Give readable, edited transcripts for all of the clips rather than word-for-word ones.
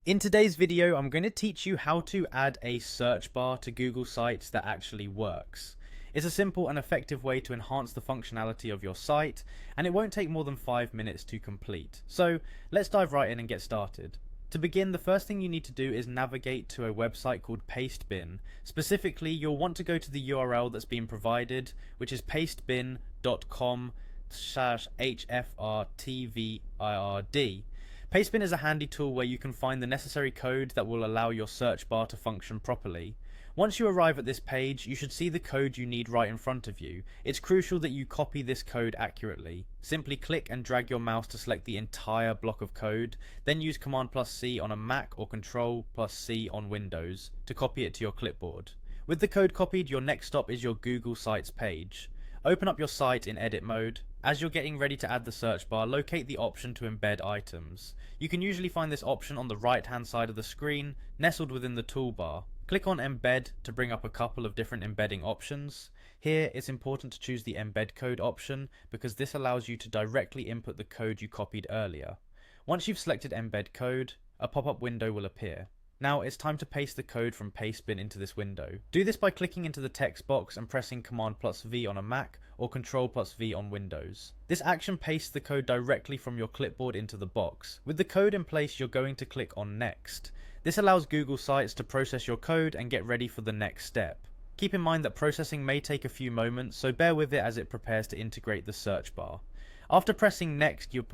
In today's video, I'm going to teach you how to add a search bar to Google Sites that actually works. It's a simple and effective way to enhance the functionality of your site, and it won't take more than 5 minutes to complete. So let's dive right in and get started. To begin, the first thing you need to do is navigate to a website called Pastebin. Specifically, you'll want to go to the URL that's been provided, which is pastebin.com/HFRTVIRD. Pastebin is a handy tool where you can find the necessary code that will allow your search bar to function properly. Once you arrive at this page, you should see the code you need right in front of you. It's crucial that you copy this code accurately. Simply click and drag your mouse to select the entire block of code, then use Command+C on a Mac or Control+C on Windows to copy it to your clipboard. With the code copied, your next stop is your Google Sites page. Open up your site in edit mode. As you're getting ready to add the search bar, locate the option to embed items. You can usually find this option on the right hand side of the screen, nestled within the toolbar. Click on embed to bring up a couple of different embedding options. Here it's important to choose the embed code option because this allows you to directly input the code you copied earlier. Once you've selected embed code, a pop-up window will appear. Now it's time to paste the code from Pastebin into this window. Do this by clicking into the text box and pressing Command+V on a Mac or Control+V on Windows. This action pastes the code directly from your clipboard into the box. With the code in place, you're going to click on Next. This allows Google Sites to process your code and get ready for the next step. Keep in mind that processing may take a few moments, so bear with it as it prepares to integrate the search bar. After pressing Next, you'll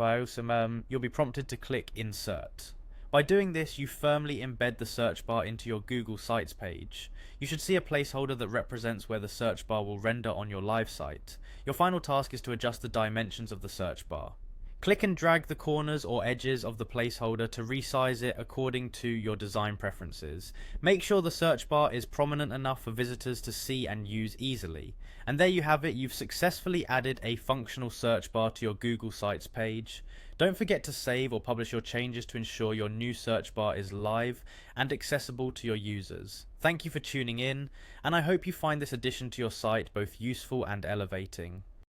be prompted to click Insert. By doing this, you firmly embed the search bar into your Google Sites page. You should see a placeholder that represents where the search bar will render on your live site. Your final task is to adjust the dimensions of the search bar. Click and drag the corners or edges of the placeholder to resize it according to your design preferences. Make sure the search bar is prominent enough for visitors to see and use easily. And there you have it, you've successfully added a functional search bar to your Google Sites page. Don't forget to save or publish your changes to ensure your new search bar is live and accessible to your users. Thank you for tuning in, and I hope you find this addition to your site both useful and elevating.